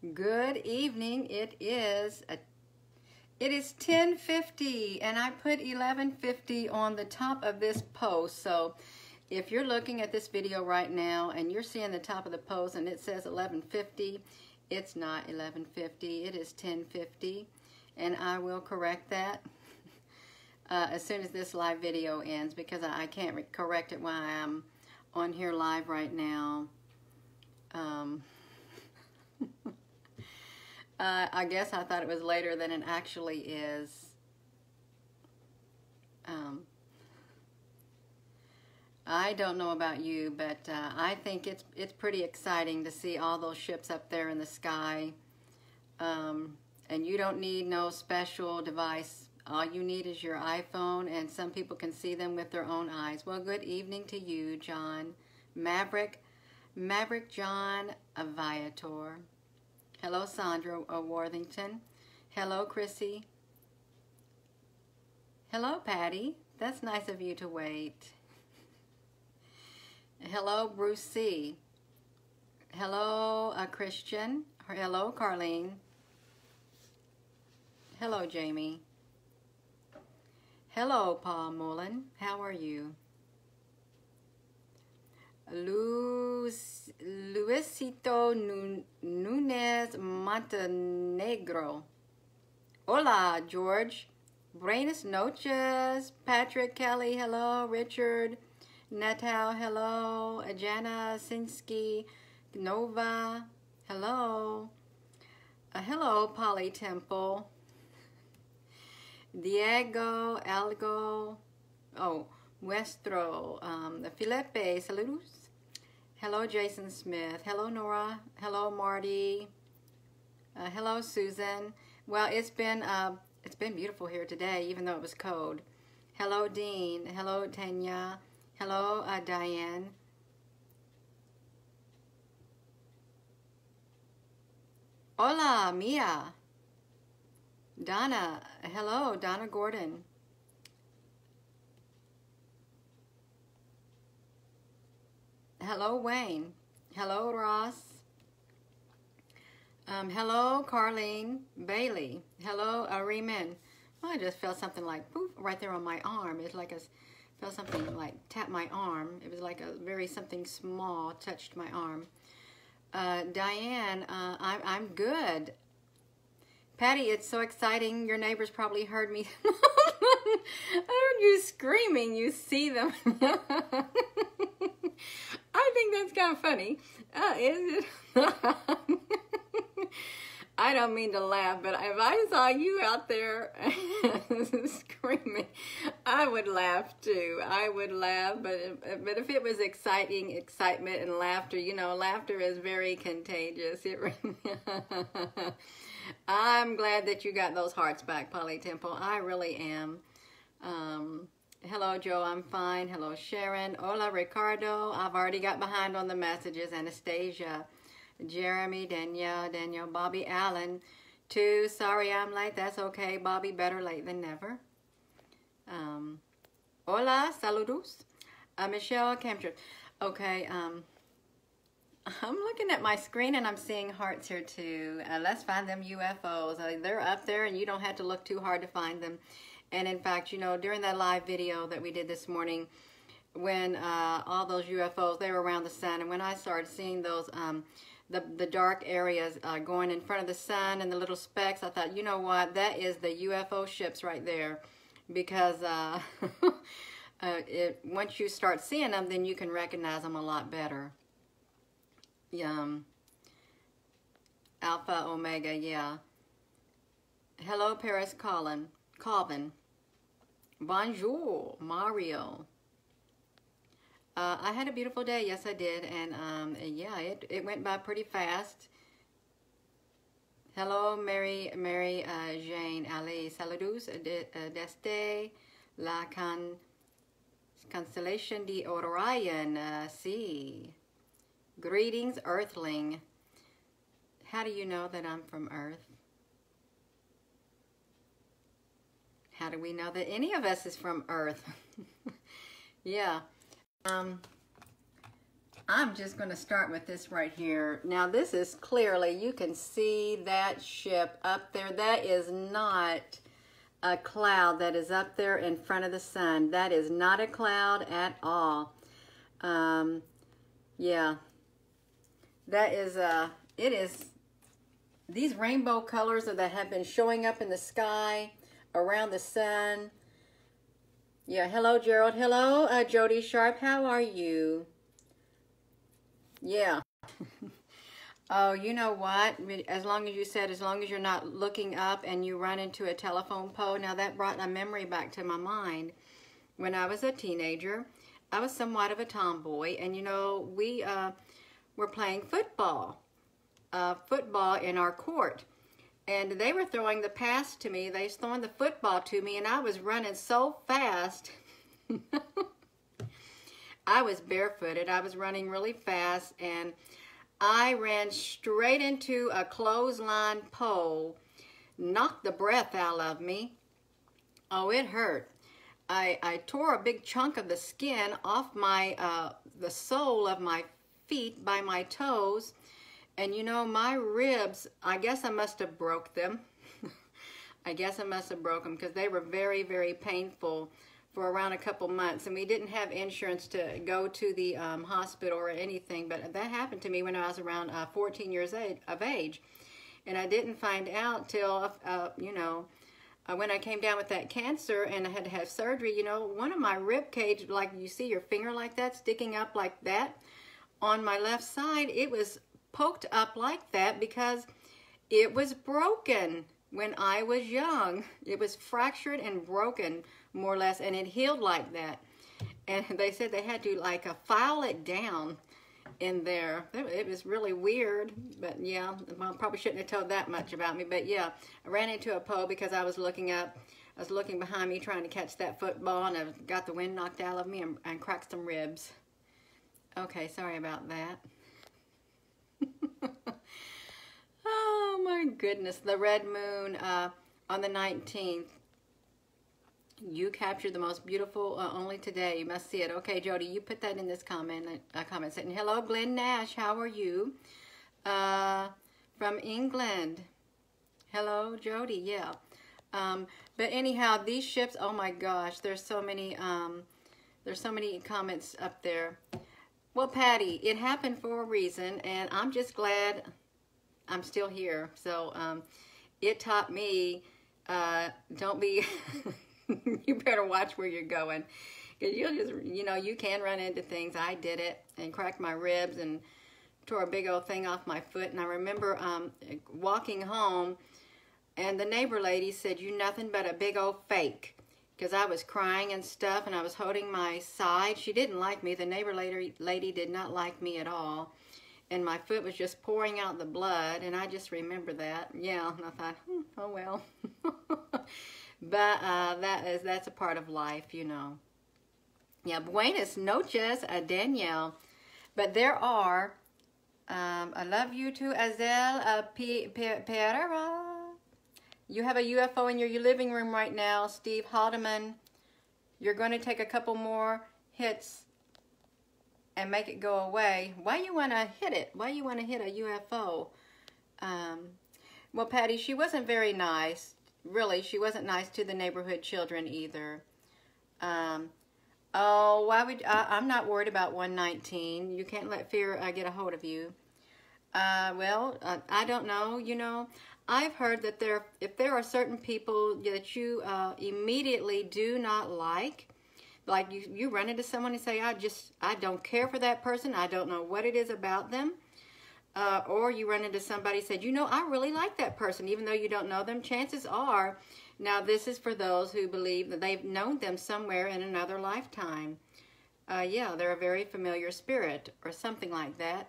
Good evening. It is 10:50 and I put 11:50 on the top of this post. So if you're looking at this video right now and you're seeing the top of the post and it says 11:50, it's not 11:50. It is 10:50, and I will correct that as soon as this live video ends, because I can't correct it while I'm on here live right now. I guess I thought it was later than it actually is. I don't know about you, but I think it's pretty exciting to see all those ships up there in the sky. And you don't need no special device. All you need is your iPhone, and some people can see them with their own eyes. Well, good evening to you, John. Maverick John Viator. Hello, Sandra Worthington. Hello, Chrissy. Hello, Patty. That's nice of you to wait. Hello, Bruce C. Hello, Christian. Hello, Carlene. Hello, Jamie. Hello, Paul Mullen. How are you? Luisito Nunez Montenegro. Hola, George. Buenas noches. Patrick Kelly, hello. Richard Natal, hello. Jana Sinsky Nova, hello. Hello, Polly Temple. Diego Algo, Nuestro, Felipe, saludos. Hello, Jason Smith. Hello, Nora. Hello, Marty. Hello, Susan. Well, it's been beautiful here today, even though it was cold. Hello, Dean. Hello, Tanya. Hello, Diane. Hola, Mia. Donna. Hello, Donna Gordon. Hello, Wayne. Hello, Ross. Hello, Carlene Bailey. Hello, Reman. I just felt something like poof right there on my arm. It's like I felt something like tap my arm. It was like something small touched my arm. Diane, I'm good. Patty, it's so exciting. Your neighbors probably heard me. I heard you screaming. You see them. I think that's kind of funny. Is it? I don't mean to laugh, but if I saw you out there screaming, I would laugh too. I would laugh, but if it was excitement and laughter, you know, laughter is very contagious. I'm glad that you got those hearts back, Polly Temple. I really am. Hello, Joe. I'm fine. Hello, Sharon. Hola, Ricardo. I've already got behind on the messages. Anastasia, Jeremy, Danielle, Bobby Allen, too. Sorry I'm late. That's okay, Bobby. Better late than never. Hola, saludos. Michelle Kempter. Okay, I'm looking at my screen and I'm seeing hearts here too. Let's find them UFOs. They're up there and you don't have to look too hard to find them. And in fact, you know, during that live video that we did this morning, when all those UFOs, they were around the sun, and when I started seeing those, the dark areas going in front of the sun and the little specks, I thought, you know what, that is the UFO ships right there. Because once you start seeing them, then you can recognize them a lot better. Alpha, Omega, yeah. Hello, Paris Calvin. Bonjour, Mario. I had a beautiful day. Yes, I did. And yeah, it went by pretty fast. Hello, Mary Jane Ali. Saludos desde la constellation de Orion. Sí. Greetings, Earthling. How do you know that I'm from Earth? How do we know that any of us is from Earth? Yeah. I'm just going to start with this right here. Now this is clearly, you can see that ship up there. That is not a cloud that is up there in front of the sun. That is not a cloud at all. Yeah, that is, it is, these rainbow colors that have been showing up in the sky around the sun. Yeah, hello Gerald. Hello Jody Sharp. How are you? Yeah. Oh, you know what? As long as you said, as long as you're not looking up and you run into a telephone pole. Now that brought a memory back to my mind. When I was a teenager, I was somewhat of a tomboy, and you know, we were playing football in our court, and they were throwing the pass to me. They was throwing the football to me, and I was running so fast. I was barefooted. I was running really fast, and I ran straight into a clothesline pole, knocked the breath out of me. Oh, it hurt. I tore a big chunk of the skin off my the sole of my feet by my toes, and you know, my ribs, I guess I must have broke them. I guess I must have broke them because they were very, very painful for around a couple months, and we didn't have insurance to go to the hospital or anything, but that happened to me when I was around 14 years of age, and I didn't find out till, you know, when I came down with that cancer and I had to have surgery. You know, one of my rib cage, like you see your finger like that, sticking up like that on my left side, it was poked up like that because it was broken when I was young. It was fractured and broken, more or less, and it healed like that. And they said they had to like file it down in there. It was really weird, but yeah, I probably shouldn't have told that much about me. But yeah, I ran into a pole because I was looking up. I was looking behind me trying to catch that football, and I got the wind knocked out of me and cracked some ribs. Okay, sorry about that. Oh my goodness, the red moon on the 19th. You captured the most beautiful only today. You must see it. Okay, Jody, you put that in this comment section. Hello, Glenn Nash. How are you? From England. Hello, Jody. Yeah. But anyhow, these ships. Oh my gosh, there's so many. There's so many comments up there. Well, Patty, it happened for a reason, and I'm just glad I'm still here. So it taught me, don't be, you better watch where you're going. Because you'll just, you know, you can run into things. I did it and cracked my ribs and tore a big old thing off my foot. And I remember walking home, and the neighbor lady said, "You nothing but a big old fake." Because I was crying and stuff, and I was holding my side. She didn't like me. The neighbor lady did not like me at all. And my foot was just pouring out the blood, and I just remember that. Yeah, and I thought, oh well. But that's a part of life, you know. Yeah, buenas noches, Danielle. But there are, I love you too, Azel Pereira. You have a UFO in your living room right now, Steve Haldeman. You're going to take a couple more hits and make it go away. Why you want to hit it? Why you want to hit a UFO? Well, Patty, she wasn't very nice. Really, she wasn't nice to the neighborhood children either. Oh, why would I'm not worried about 119. You can't let fear get a hold of you. Well, I don't know. You know, I've heard that if there are certain people that you immediately do not like you run into someone and say, I don't care for that person. I don't know what it is about them. Or you run into somebody and said, you know, I really like that person, even though you don't know them. Chances are, now this is for those who believe that they've known them somewhere in another lifetime. Yeah, they're a very familiar spirit or something like that.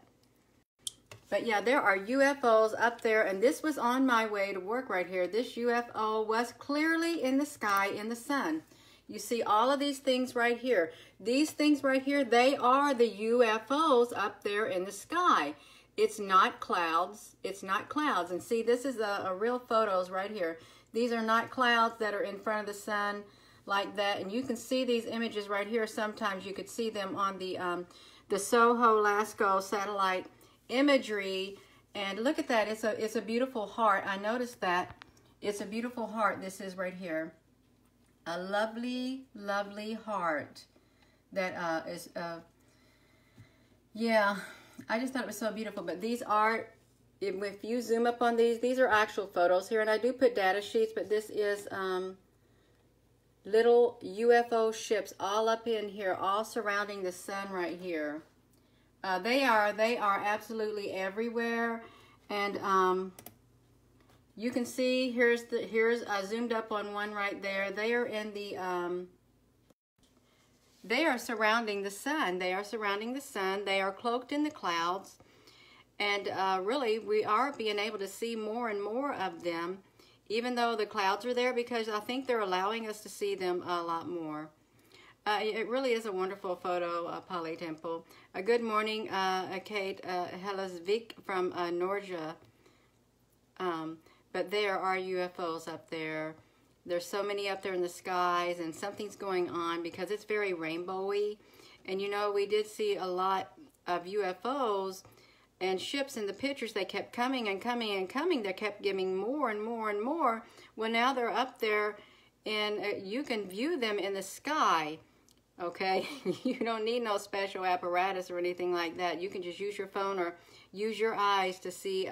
But yeah, there are UFOs up there, and this was on my way to work right here. This UFO was clearly in the sky in the sun. You see all of these things right here. These things right here, they are the UFOs up there in the sky. It's not clouds. It's not clouds. And see, this is a real photos right here. These are not clouds that are in front of the sun like that. And you can see these images right here. Sometimes you could see them on the the Soho Lascaux satellite imagery. And look at that, it's a beautiful heart. I noticed that. It's a beautiful heart. This is right here. A lovely, lovely heart that is, yeah, I just thought it was so beautiful. But these are, if you zoom up on these are actual photos here. And I do put data sheets, but this is little UFO ships all up in here, all surrounding the sun right here. They are absolutely everywhere. And you can see, here's I zoomed up on one right there. They are in the, they are surrounding the sun. They are surrounding the sun. They are cloaked in the clouds. And really, we are being able to see more and more of them, even though the clouds are there, because I think they're allowing us to see them a lot more. It really is a wonderful photo, Polly Temple. Good morning, Kate Hellasvik from Norja. But there are UFOs up there. There's so many up there in the skies, and something's going on because it's very rainbowy. And you know, we did see a lot of UFOs and ships in the pictures. They kept coming and coming and coming. They kept giving more and more and more. Well, now they're up there, and you can view them in the sky. Okay, you don't need no special apparatus or anything like that. You can just use your phone or use your eyes to see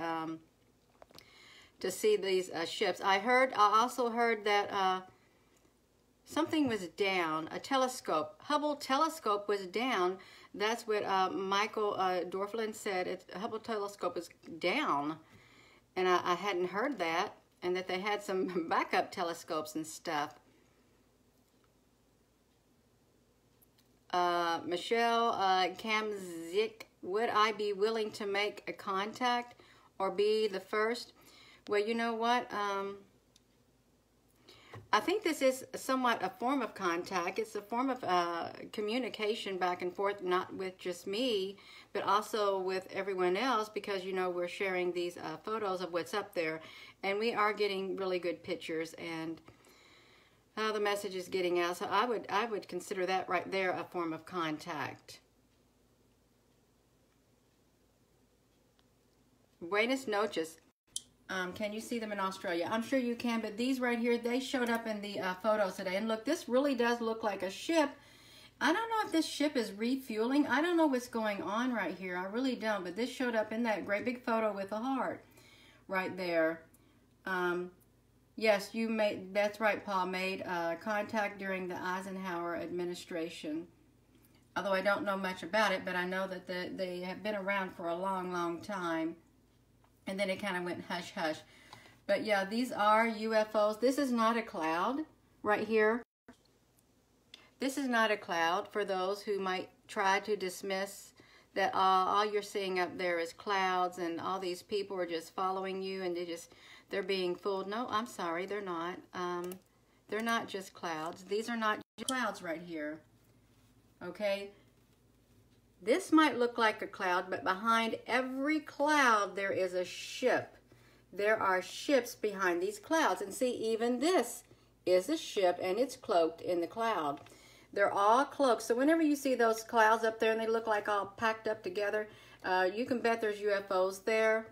these ships. I also heard that something was down. A telescope, Hubble telescope, was down. That's what Michael Dorfland said. Hubble telescope is down, and I hadn't heard that, and that they had some backup telescopes and stuff. Michelle Kamzik, would I be willing to make a contact or be the first? Well, you know what? I think this is somewhat a form of contact. It's a form of communication back and forth, not with just me, but also with everyone else, because, you know, we're sharing these photos of what's up there, and we are getting really good pictures, and the message is getting out. So I would consider that right there a form of contact. Buenas noches. Can you see them in Australia? I'm sure you can, but these right here, they showed up in the photos today. And look, this really does look like a ship. I don't know if this ship is refueling. I don't know what's going on right here. I really don't, but this showed up in that great big photo with a heart right there. Yes, you made, that's right, Paul, made contact during the Eisenhower administration. Although I don't know much about it, but I know that they have been around for a long, long time. And then it kind of went hush-hush. But yeah, these are UFOs. This is not a cloud right here. This is not a cloud, for those who might try to dismiss that all you're seeing up there is clouds and all these people are just following you and they're being fooled. No, I'm sorry, they're not. They're not just clouds. These are not just clouds right here. Okay? This might look like a cloud, but behind every cloud there is a ship. There are ships behind these clouds. And see, even this is a ship, and it's cloaked in the cloud. They're all cloaked. So whenever you see those clouds up there and they look like all packed up together, you can bet there's UFOs there.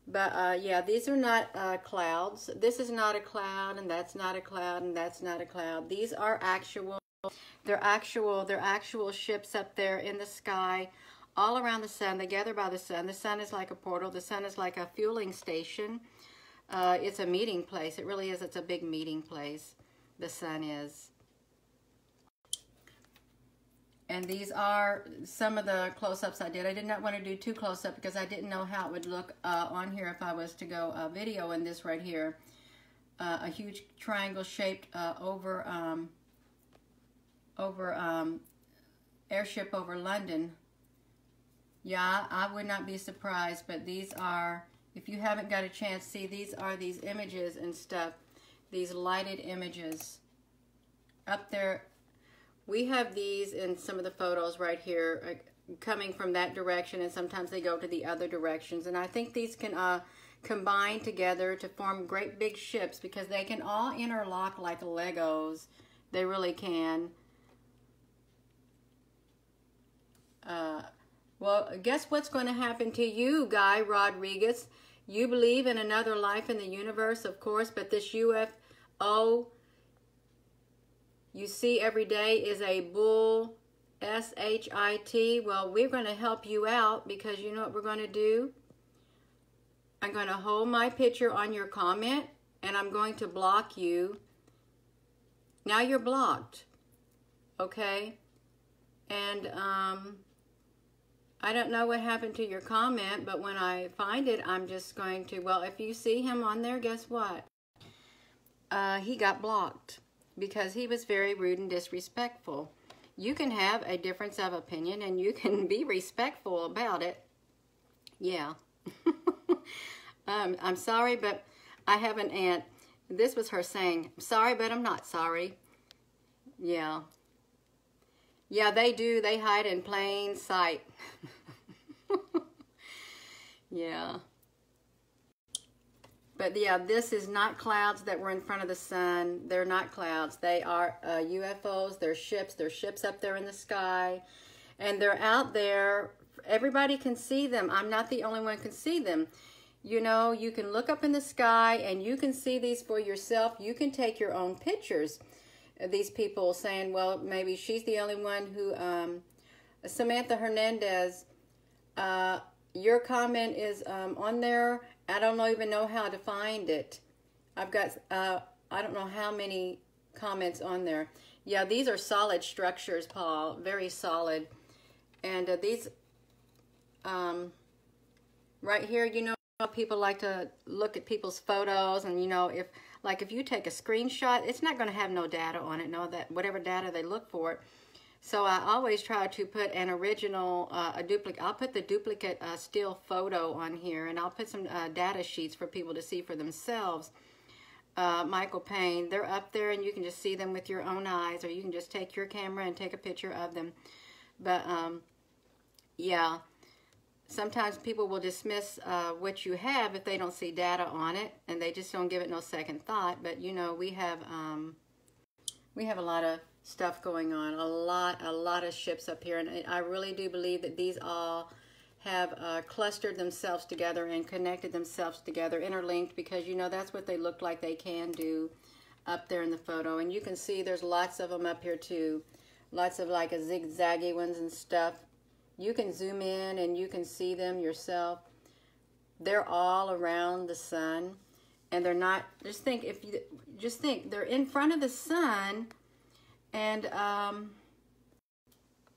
But yeah, these are not clouds. This is not a cloud, and that's not a cloud, and that's not a cloud. These are actual. They're actual ships up there in the sky, all around the sun. They gather by the sun. The sun is like a portal. The sun is like a fueling station. It's a meeting place. It really is. It's a big meeting place. The sun is. And these are some of the close-ups I did. I did not want to do too close-up because I didn't know how it would look on here if I was to go video in this right here. A huge triangle shaped airship over London. Yeah, I would not be surprised, but these are, if you haven't got a chance, see, these are these images and stuff, these lighted images up there. We have these in some of the photos right here coming from that direction, and sometimes they go to the other directions, and I think these can combine together to form great big ships because they can all interlock like Legos. They really can. Well, guess what's going to happen to you, Guy Rodriguez? You believe in another life in the universe, of course, but this UFO you see every day is a bull, S-H-I-T. Well, we're going to help you out because you know what we're going to do? I'm going to hold my picture on your comment and I'm going to block you. Now you're blocked, okay? And I don't know what happened to your comment, but when I find it, I'm just going to, well, if you see him on there, guess what? He got blocked because he was very rude and disrespectful. You can have a difference of opinion and you can be respectful about it. Yeah. I'm sorry, but I have an aunt. This was her saying, sorry, but I'm not sorry. Yeah. Yeah, they do. They hide in plain sight. Yeah. But yeah, this is not clouds that were in front of the sun. They're not clouds. They are UFOs. They're ships. They're ships up there in the sky. And they're out there. Everybody can see them. I'm not the only one who can see them. You know, you can look up in the sky and you can see these for yourself. You can take your own pictures. These people saying, well, maybe she's the only one who, Samantha Hernandez, your comment is on there. I don't even know how to find it. I've got, I don't know how many comments on there. Yeah, these are solid structures, Paul, very solid. And these, right here, you know, people like to look at people's photos and, you know, if you take a screenshot, it's not going to have no data on it, whatever data they look for. So I always try to put an original, a duplicate. I'll put the duplicate still photo on here, and I'll put some data sheets for people to see for themselves. Michael Payne, they're up there, and you can just see them with your own eyes, or you can just take your camera and take a picture of them. But yeah, sometimes people will dismiss what you have if they don't see data on it, and they just don't give it no second thought. But you know, we have a lot of stuff going on, a lot of ships up here, and I really do believe that these all have clustered themselves together and connected themselves together, interlinked, because you know that's what they look like they can do up there in the photo. And you can see there's lots of them up here too, lots of like a zigzaggy ones and stuff. You can zoom in and you can see them yourself. They're all around the sun, and they're not, just think they're in front of the sun. And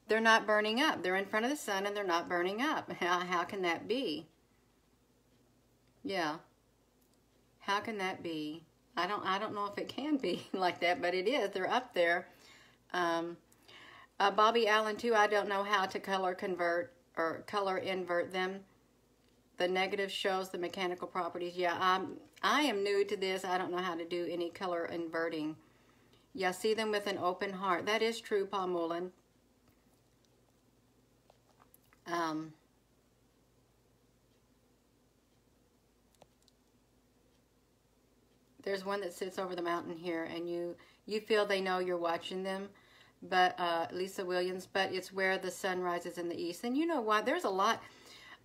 they're not burning up. They're in front of the sun and they're not burning up. How can that be? Yeah. How can that be? I don't know if it can be like that, but it is. They're up there. Bobby Allen too. I don't know how to color convert or color invert them. The negative shows the mechanical properties. Yeah, I am new to this. I don't know how to do any color inverting. Yeah, see them with an open heart. That is true, Paul Mullen. There's one that sits over the mountain here, and you feel they know you're watching them, but Lisa Williams, but it's where the sun rises in the east. And you know what? There's a lot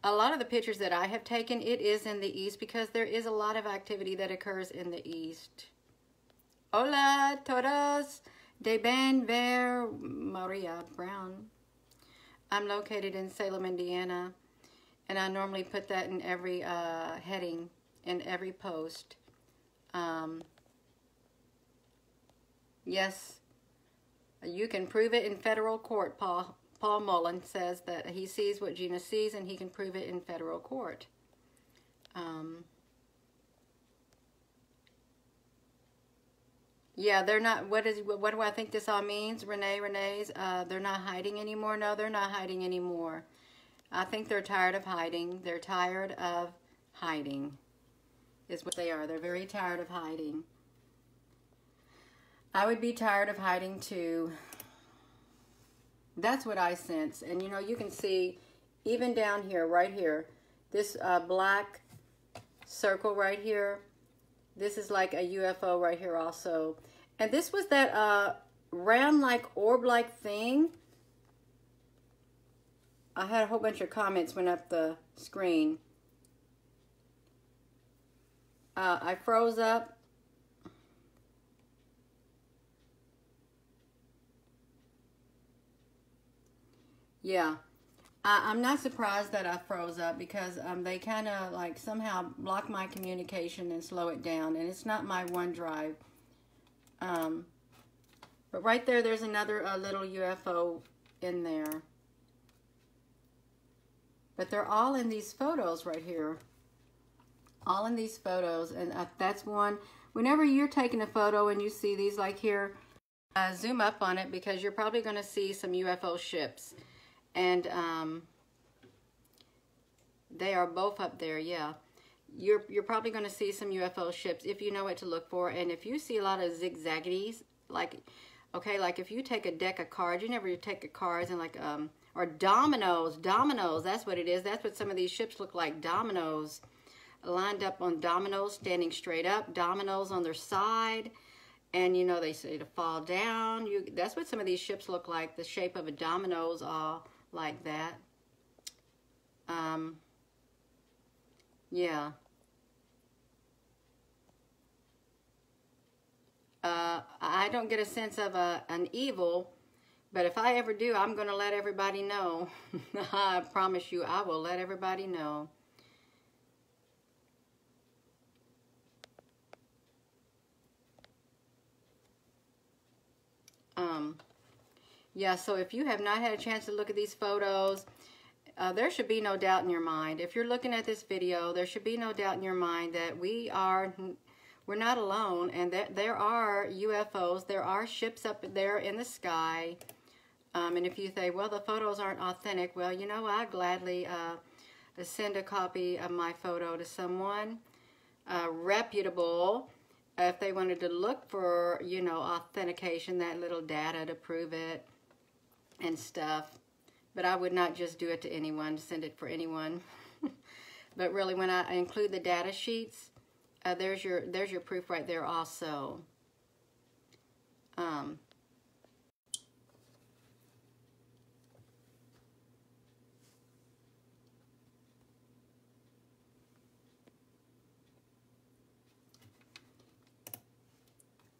of the pictures that I have taken, it is in the east because there is a lot of activity that occurs in the east. Hola, todos de Ben Ver Maria Brown. I'm located in Salem, Indiana, and I normally put that in every heading, in every post. Yes, you can prove it in federal court. Paul Mullen says that he sees what Gina sees, and he can prove it in federal court. Yeah, they're not, what do I think this all means? Renee's, they're not hiding anymore? No, they're not hiding anymore. I think they're tired of hiding. They're tired of hiding, is what they are. They're very tired of hiding. I would be tired of hiding too. That's what I sense. And you know, you can see, even down here, right here, this black circle right here, this is like a UFO right here also. And this was that round like orb like thing. I had a whole bunch of comments went up the screen. I froze up. Yeah. I'm not surprised that I froze up because they kind of like somehow block my communication and slow it down. And it's not my OneDrive. But right there, there's another little UFO in there. But they're all in these photos right here. All in these photos. And that's one. Whenever you're taking a photo and you see these like here, zoom up on it because you're probably going to see some UFO ships. And they are both up there, yeah. You're probably going to see some UFO ships if you know what to look for. And if you see a lot of zigzaggities, like, okay, like if you take a deck of cards, you never take a cards and like, or dominoes, that's what it is. That's what some of these ships look like, dominoes. Lined up on dominoes, standing straight up, dominoes on their side. And, you know, they say to fall down. That's what some of these ships look like, the shape of a dominoes, all like that. Yeah. I don't get a sense of an evil, but if I ever do, I'm going to let everybody know. I promise you, I will let everybody know. Yeah, so if you have not had a chance to look at these photos, there should be no doubt in your mind. If you're looking at this video, there should be no doubt in your mind that we're not alone, and that there are UFOs, there are ships up there in the sky. And if you say, well, the photos aren't authentic, well, you know, I'd gladly send a copy of my photo to someone reputable if they wanted to look for, you know, authentication, that little data to prove it and stuff. But I would not just do it to anyone, send it for anyone. But really, when I include the data sheets, there's your proof right there also.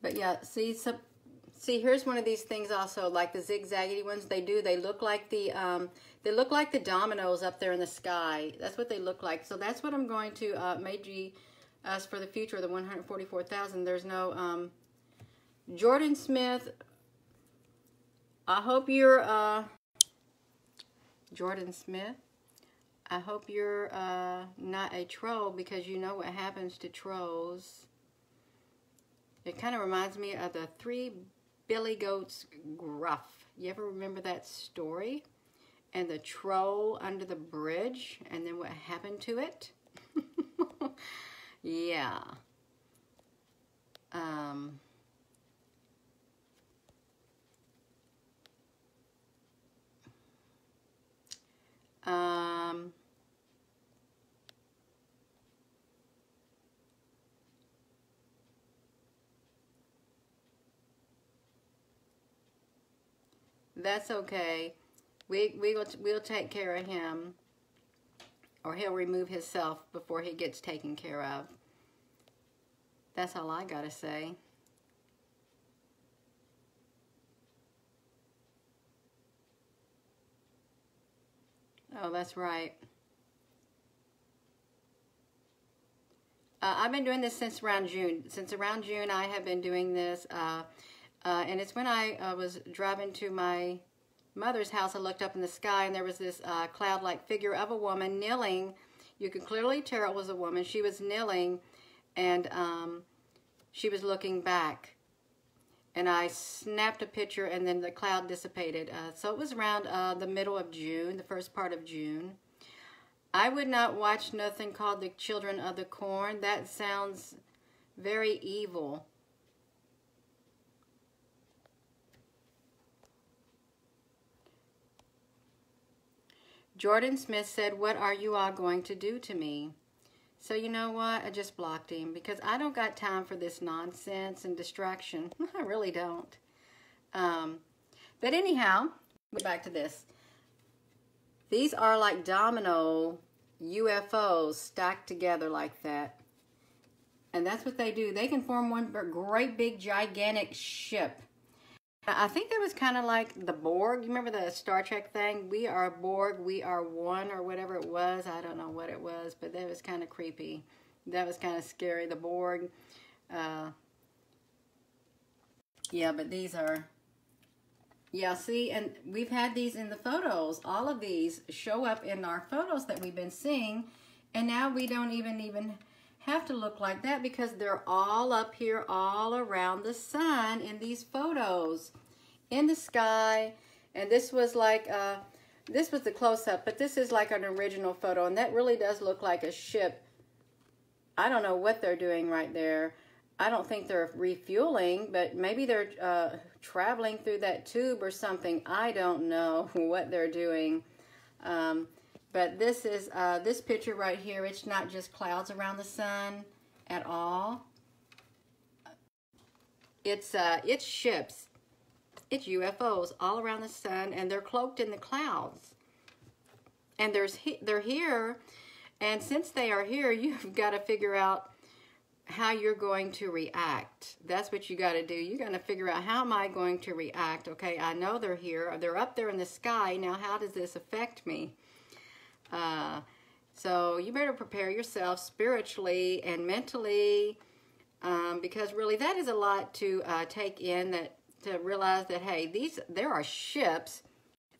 But yeah, see, here's one of these things also, like the zigzaggy ones. They look like the dominoes up there in the sky. That's what they look like. So that's what I'm going to made us for the future. The 144,000. There's no Jordan Smith. I hope you're Jordan Smith. I hope you're not a troll, because you know what happens to trolls. It kind of reminds me of the Three Billy Goats Gruff. You ever remember that story? And the troll under the bridge, and then what happened to it? Yeah. That's okay. We'll take care of him, or he'll remove himself before he gets taken care of. That's all I gotta say. Oh, that's right. I've been doing this since around June. Since around June, I have been doing this. And it's when I was driving to my mother's house, I looked up in the sky, and there was this cloud-like figure of a woman kneeling. You could clearly tell it was a woman. She was kneeling, and she was looking back. And I snapped a picture, and then the cloud dissipated. So it was around the middle of June, the first part of June. I would not watch nothing called The Children of the Corn. That sounds very evil. Jordan Smith said, "What are you all going to do to me?" So you know what? I just blocked him, because I don't got time for this nonsense and distraction. I really don't. But anyhow, back to this. These are like domino UFOs stacked together like that. And that's what they do. They can form one great big gigantic ship. I think that was kind of like the Borg. You remember the Star Trek thing? We are Borg, we are one, or whatever it was. I don't know what it was, but that was kind of creepy. That was kind of scary, the Borg. Yeah, but these are... Yeah, see, and we've had these in the photos. All of these show up in our photos that we've been seeing, and now we don't even have to look like that because they're all up here all around the sun in these photos in the sky. And this was like this was the close-up, but this is like an original photo, and that really does look like a ship. I don't know what they're doing right there. I don't think they're refueling, but maybe they're traveling through that tube or something. I don't know what they're doing. But this is this picture right here. It's not just clouds around the sun at all. It's ships. It's UFOs all around the sun, and they're cloaked in the clouds. And they're here, and since they are here, you've got to figure out how you're going to react. That's what you got to do. You're going to figure out, how am I going to react? Okay, I know they're here. They're up there in the sky. Now, how does this affect me? So you better prepare yourself spiritually and mentally, because really that is a lot to take in, to realize that, hey, there are ships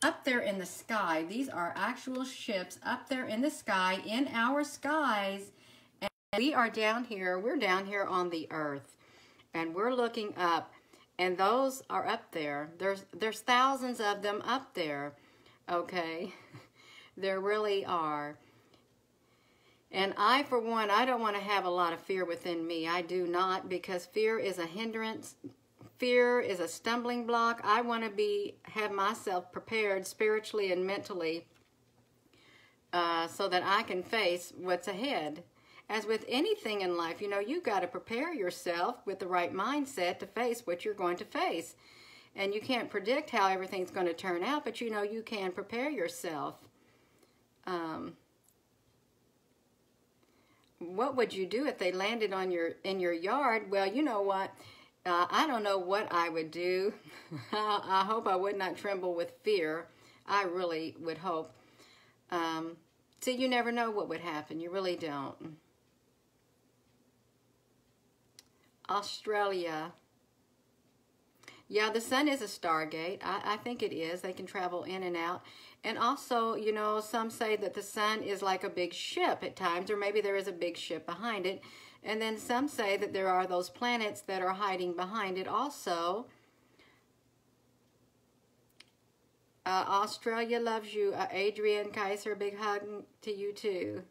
up there in the sky. These are actual ships up there in the sky, in our skies. We are down here, we're down here on the earth, and we're looking up, and those are up there. There's thousands of them up there, okay? There really are. And I, for one, I don't want to have a lot of fear within me. I do not, because fear is a hindrance. Fear is a stumbling block. I want to have myself prepared spiritually and mentally so that I can face what's ahead. As with anything in life, you know, you've got to prepare yourself with the right mindset to face what you're going to face. And you can't predict how everything's going to turn out, but you know you can prepare yourself. What would you do if they landed on in your yard? Well, you know what? I don't know what I would do. I hope I would not tremble with fear. I really would hope. So you never know what would happen. You really don't. Australia. Yeah, the sun is a stargate. I think it is. They can travel in and out. And also, you know, some say that the sun is like a big ship at times, or maybe there is a big ship behind it. And then some say that there are those planets that are hiding behind it also. Australia loves you. Adrian Kaiser, big hug to you too.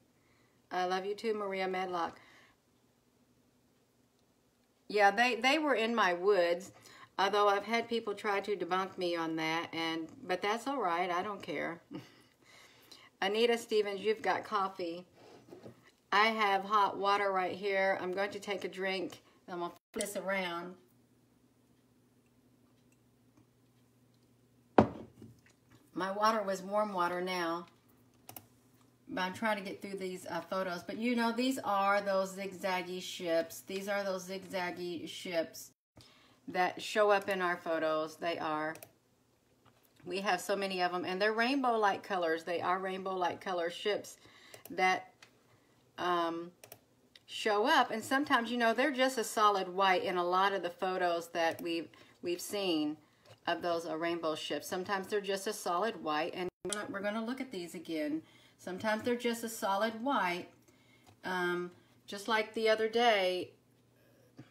I love you too, Maria Medlock. Yeah, they were in my woods, although I've had people try to debunk me on that, but that's all right. I don't care. Anita Stevens, you've got coffee. I have hot water right here. I'm going to take a drink. I'm going to flip this around. My water was warm water now. But I'm trying to get through these photos. But you know, these are those zigzaggy ships. These are those zigzaggy ships that show up in our photos. They are. We have so many of them. And they're rainbow-like colors. They are rainbow-like color ships that show up. And sometimes, you know, they're just a solid white in a lot of the photos that we've seen of those rainbow ships. Sometimes they're just a solid white. And we're going to look at these again. Sometimes they're just a solid white. Just like the other day.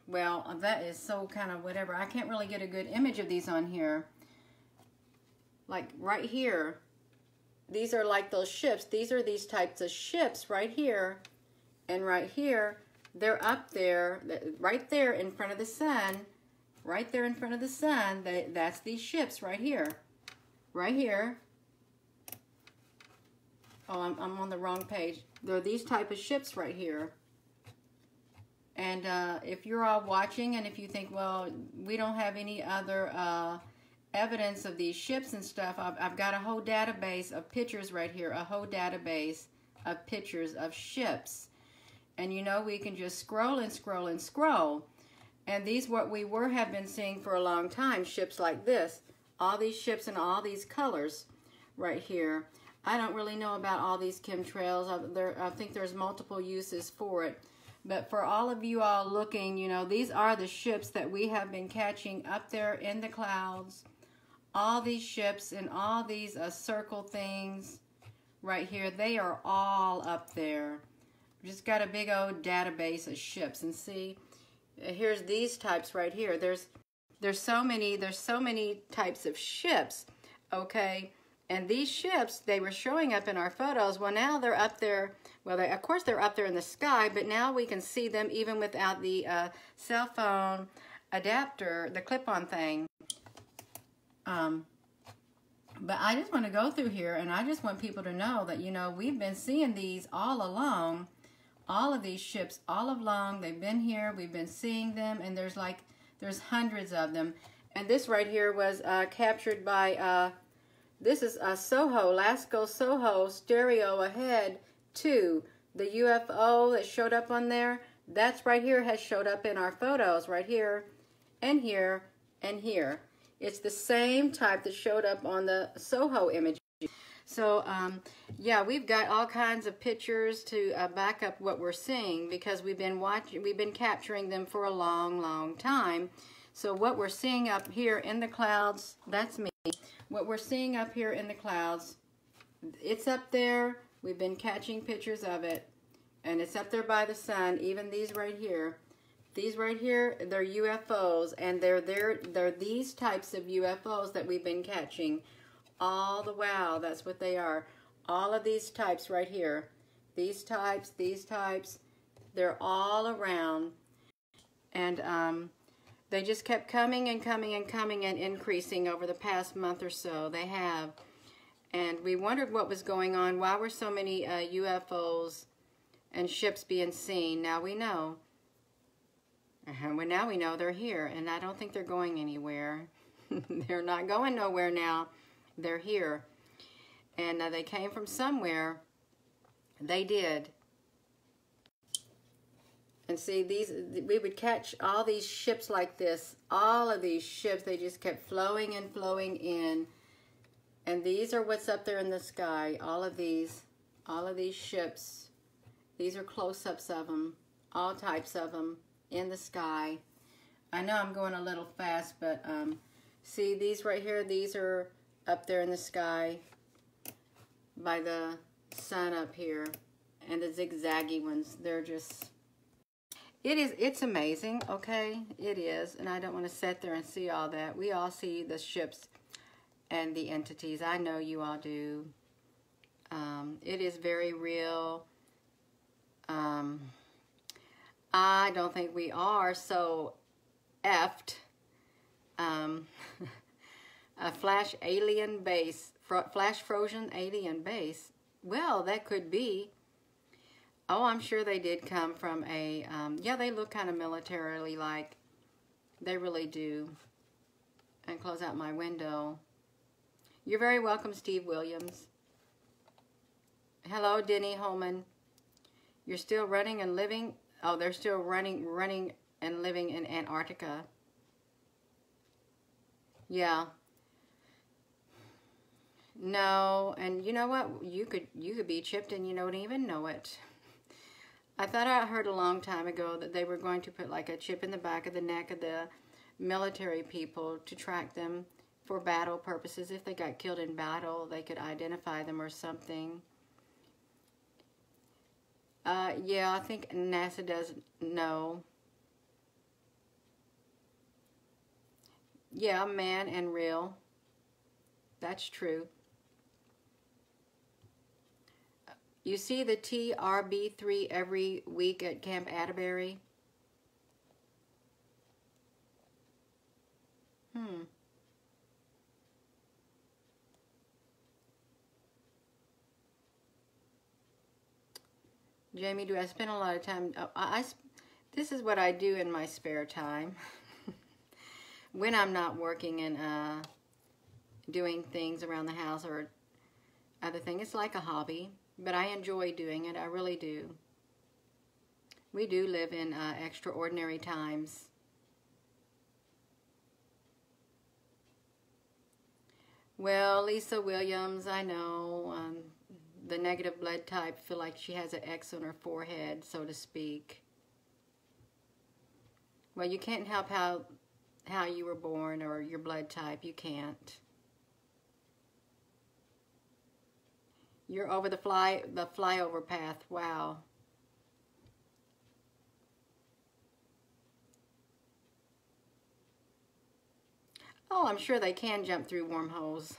Well, that is so kind of whatever. I can't really get a good image of these on here. Like right here. These are like those ships. These are these types of ships right here. And right here, they're up there, right there in front of the sun. Right there in front of the sun. That's these ships right here. Right here. Oh, I'm on the wrong page. There are these type of ships right here. And if you're all watching and if you think, well, we don't have any other evidence of these ships and stuff, I've got a whole database of pictures right here, a whole database of pictures of ships. And you know, we can just scroll and scroll and scroll. And these what we have been seeing for a long time, ships like this. All these ships in all these colors right here. I don't really know about all these chemtrails. I think there's multiple uses for it. But for all of you all looking, you know, these are the ships that we have been catching up there in the clouds. All these ships and all these circle things right here, they are all up there. Just got a big old database of ships. And see, here's these types right here. There's so many types of ships, okay? And these ships, they were showing up in our photos. Well, now they're up there. Well, of course they're up there in the sky, but now we can see them even without the cell phone adapter, the clip-on thing. But I just want to go through here, and I just want people to know that, you know, we've been seeing these all along. All of these ships all along, they've been here. We've been seeing them, and there's hundreds of them. And this right here was captured by... this is a Soho, Lasco Soho stereo ahead 2. The UFO that showed up on there, that's right here has showed up in our photos right here and here and here. It's the same type that showed up on the Soho image. So, yeah, we've got all kinds of pictures to back up what we're seeing because we've been capturing them for a long, long time. So what we're seeing up here in the clouds, that's me. What we're seeing up here in the clouds, it's up there. We've been catching pictures of it. And it's up there by the sun. Even these right here. These right here, they're UFOs. And they're these types of UFOs that we've been catching. All the wow, that's what they are. All of these types right here. These types, they're all around. And they just kept coming and coming and coming and increasing over the past month or so. They have. And we wondered what was going on. Why were so many UFOs and ships being seen? Now we know. Well, now we know they're here. And I don't think they're going anywhere. They're not going nowhere now. They're here. And they came from somewhere. They did. And see, we would catch all these ships like this. All of these ships, they just kept flowing and flowing in. And these are what's up there in the sky. All of these ships. These are close-ups of them. All types of them in the sky. I know I'm going a little fast, but see these right here? These are up there in the sky by the sun up here. And the zigzaggy ones, they're just... It's amazing, okay? It is, and I don't want to sit there and see all that. We all see the ships and the entities. I know you all do. It is very real. I don't think we are so effed. A flash alien base, flash frozen alien base. Well, that could be. Oh, I'm sure they did come from a, yeah, they look kind of militarily like. They really do. And close out my window. You're very welcome, Steve Williams. Hello, Denny Holman. You're still running and living? Oh, they're still running and living in Antarctica. Yeah. No, and you know what? You could be chipped and you don't even know it. I thought I heard a long time ago that they were going to put like a chip in the back of the neck of the military people to track them for battle purposes. If they got killed in battle, they could identify them or something. Yeah, I think NASA doesn't know. Yeah, man and real. That's true. You see the TRB3 every week at Camp Atterbury? Jamie, do I spend a lot of time? This is what I do in my spare time. When I'm not working in doing things around the house or other thing. It's like a hobby, but I enjoy doing it. I really do. We do live in extraordinary times. Well, Lisa Williams, I know, the negative blood type, feel like she has an X on her forehead, so to speak. Well, you can't help how you were born or your blood type. You can't. You're over the flyover path. Wow. Oh, I'm sure they can jump through wormholes.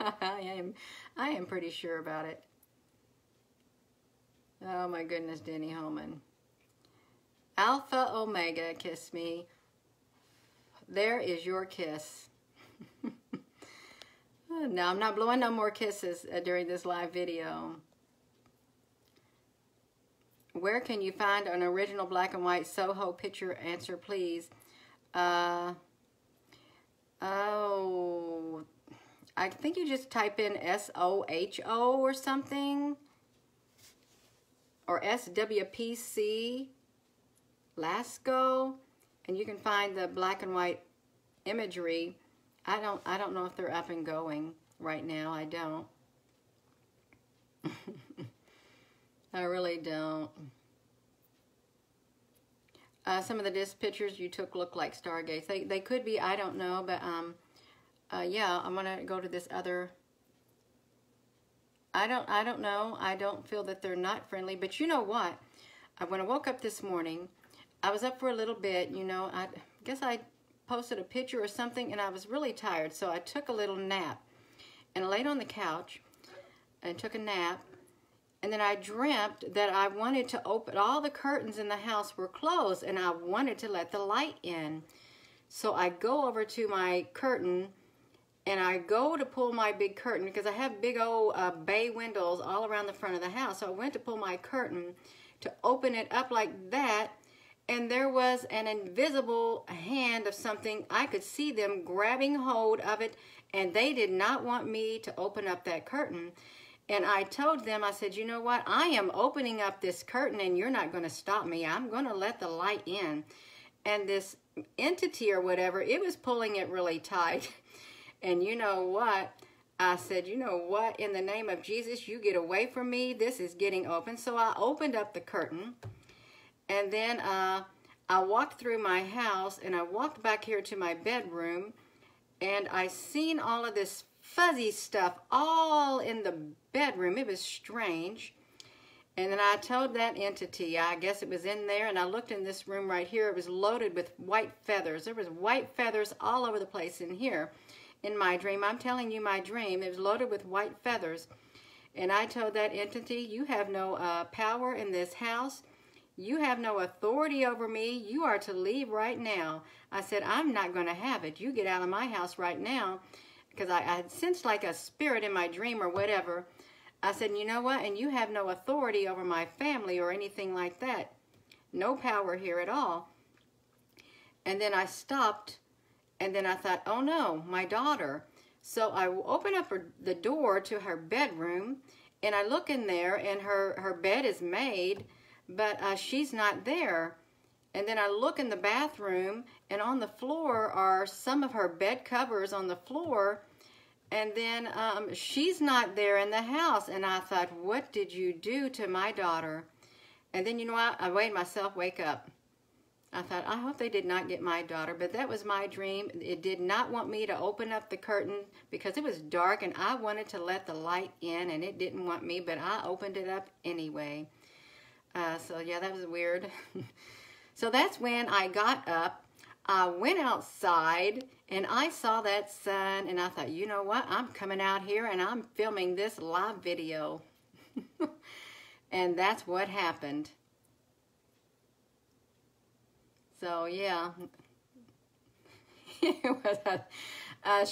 I am pretty sure about it. Oh my goodness, Denny Holman. Alpha Omega, kiss me. There is your kiss. No, I'm not blowing no more kisses during this live video. Where can you find an original black and white Soho picture? Answer, please. Oh, I think you just type in SOHO or something. Or SWPC, Lasco, and you can find the black and white imagery. I don't know if they're up and going right now. I don't. I really don't. Some of the disc pictures you took look like Stargates. They could be, I don't know, but yeah, I'm gonna go to this other. I don't know. I don't feel that they're not friendly, but you know what? When I woke up this morning, I was up for a little bit, you know, I guess I posted a picture or something, and I was really tired, so I took a little nap, and I laid on the couch, and took a nap, and then I dreamt that I wanted to open, all the curtains in the house were closed, and I wanted to let the light in. So I go over to my curtain, and I go to pull my big curtain, because I have big old bay windows all around the front of the house. So I went to pull my curtain to open it up like that, and there was an invisible hand of something. I could see them grabbing hold of it, and they did not want me to open up that curtain. And I told them, I said, you know what? I am opening up this curtain, and you're not going to stop me. I'm going to let the light in. And this entity or whatever, it was pulling it really tight. And you know what? I said, you know what? In the name of Jesus, you get away from me. This is getting open. So I opened up the curtain. And then I walked through my house, and I walked back here to my bedroom, and I seen all of this fuzzy stuff all in the bedroom. It was strange. And then I told that entity, I guess it was in there, and I looked in this room right here. It was loaded with white feathers. There was white feathers all over the place in here. In my dream, I'm telling you my dream, it was loaded with white feathers. And I told that entity, you have no power in this house. You have no authority over me. You are to leave right now. I said, I'm not going to have it. You get out of my house right now. Because I had sensed like a spirit in my dream or whatever. I said, you know what? And you have no authority over my family or anything like that. No power here at all. And then I stopped. And then I thought, oh no, my daughter. So I open up the door to her bedroom, and I look in there, and her bed is made, but she's not there. And then I look in the bathroom, and on the floor are some of her bed covers on the floor, and then she's not there in the house. And I thought, what did you do to my daughter? And then, you know, I made myself wake up. I thought, I hope they did not get my daughter, but that was my dream. It did not want me to open up the curtain because it was dark, and I wanted to let the light in, and it didn't want me, but I opened it up anyway. So yeah, that was weird. So that's when I got up, I went outside, and I saw that sun, and I thought, you know what? I'm coming out here, and I'm filming this live video. And that's what happened. So yeah, it was a